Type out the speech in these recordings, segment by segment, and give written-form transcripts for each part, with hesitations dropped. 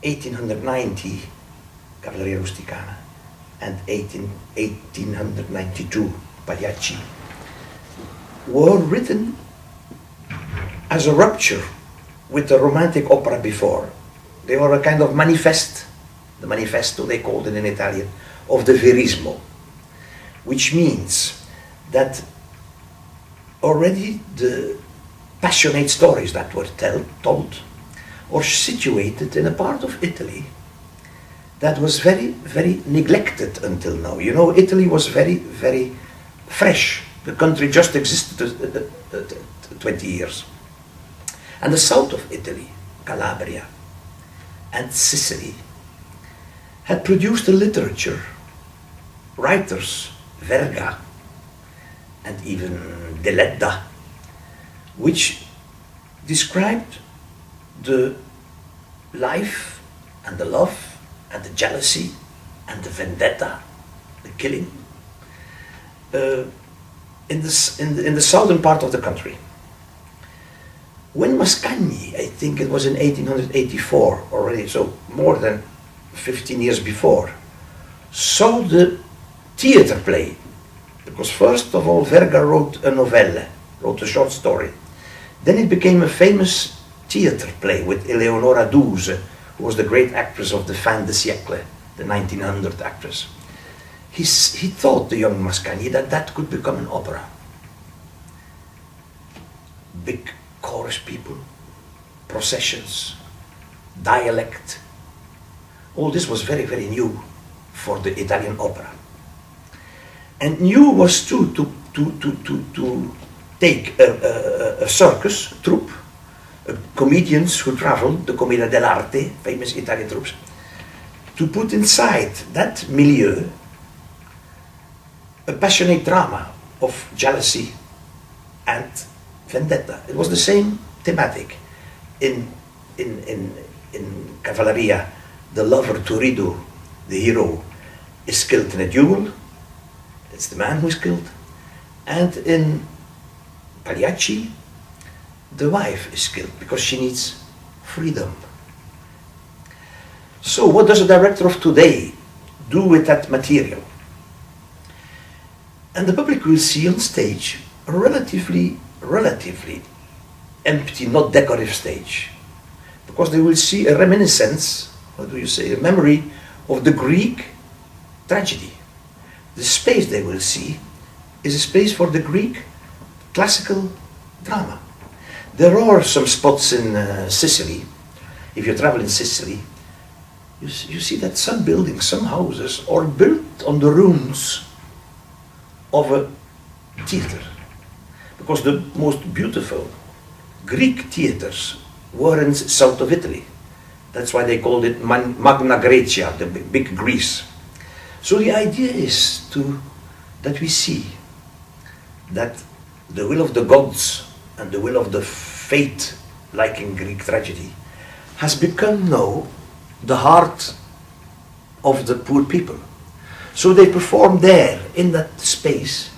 1890, Cavalleria Rusticana, and 1892, Pagliacci, were written as a rupture with the romantic opera before. They were a kind of manifest, the manifesto they called it in Italian, of the verismo, which means that already the passionate stories that were told or situated in a part of Italy that was very, very neglected until now. You know, Italy was very, very fresh. The country just existed 20 years. And the south of Italy, Calabria and Sicily, had produced a literature, writers, Verga and even Deledda, which described the life and the love and the jealousy and the vendetta, the killing, in the southern part of the country. When Mascagni, I think it was in 1884 already, so more than 15 years before, saw the theater play, because first of all Verga wrote a novella, wrote a short story. Then it became a famous theater play with Eleonora Duse, who was the great actress of the fin de siècle, the 1900 actress. He thought, the young Mascagni, that that could become an opera. Big chorus people, processions, dialect. All this was very, very new for the Italian opera. And new was too to take a circus troupe, comedians who traveled, the Commedia dell'arte, famous Italian troupes, to put inside that milieu a passionate drama of jealousy and vendetta. It was the same thematic. In Cavalleria, the lover Turido, the hero, is killed in a duel. It's the man who is killed. And in Pagliacci, the wife is killed because she needs freedom. So what does a director of today do with that material? And the public will see on stage a relatively empty, not decorative stage, because they will see a reminiscence, what do you say, a memory of the Greek tragedy. The space they will see is a space for the Greek classical drama. There are some spots in Sicily. If you travel in Sicily, you see that some buildings, some houses are built on the ruins of a theater, because the most beautiful Greek theaters were in south of Italy. That's why they called it Magna Graecia, the big Greece. So the idea is that we see that the will of the gods and the will of the fate, like in Greek tragedy, has become now the heart of the poor people. So they perform there in that space,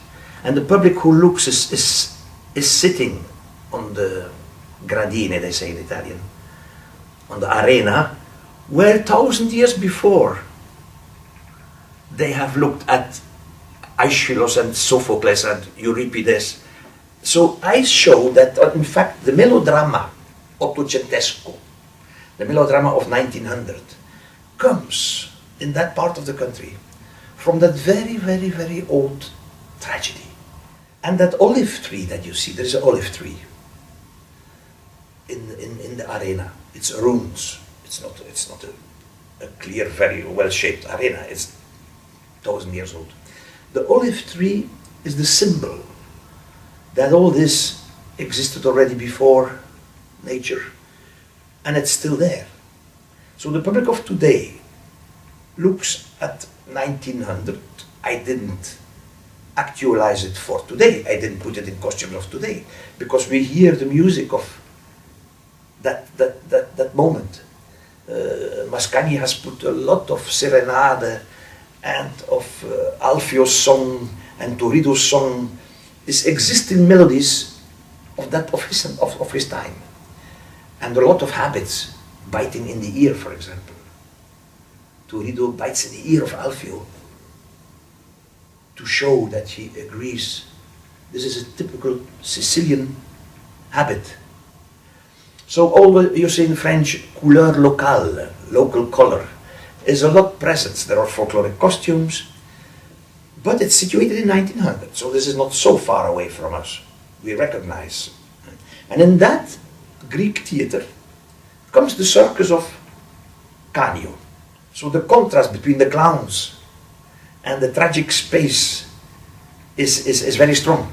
and the public who looks is sitting on the gradine, they say in Italian, on the arena, where 1,000 years before they have looked at Aeschylus and Sophocles and Euripides. So I show that in fact the melodrama ottocentesco, the melodrama of 1900, comes in that part of the country from that very, very, very old tragedy. And that olive tree that you see, there is an olive tree in the arena. It's ruins. It's not a clear, very well-shaped arena. It's 1,000 years old. The olive tree is the symbol that all this existed already before nature, and it's still there. So the public of today looks at 1900. I didn't actualize it for today. I didn't put it in costumes of today, because we hear the music of that moment. Mascagni has put a lot of serenade and of Alfio's song and Turido's song, these existing melodies of his time, and a lot of habits, biting in the ear, for example. Rido bites in the ear of Alfio to show that he agrees. This is a typical Sicilian habit. So all the, you say in French, couleur locale, local color, is a lot present. There are folkloric costumes, but it's situated in 1900, so this is not so far away from us. We recognize. And in that Greek theater comes the circus of Canio. So the contrast between the clowns and the tragic space is very strong.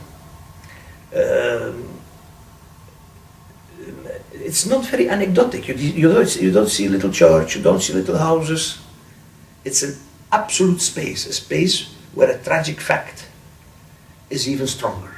It's not very anecdotic. You don't see a little church, you don't see little houses. It's an absolute space, a space where a tragic fact is even stronger.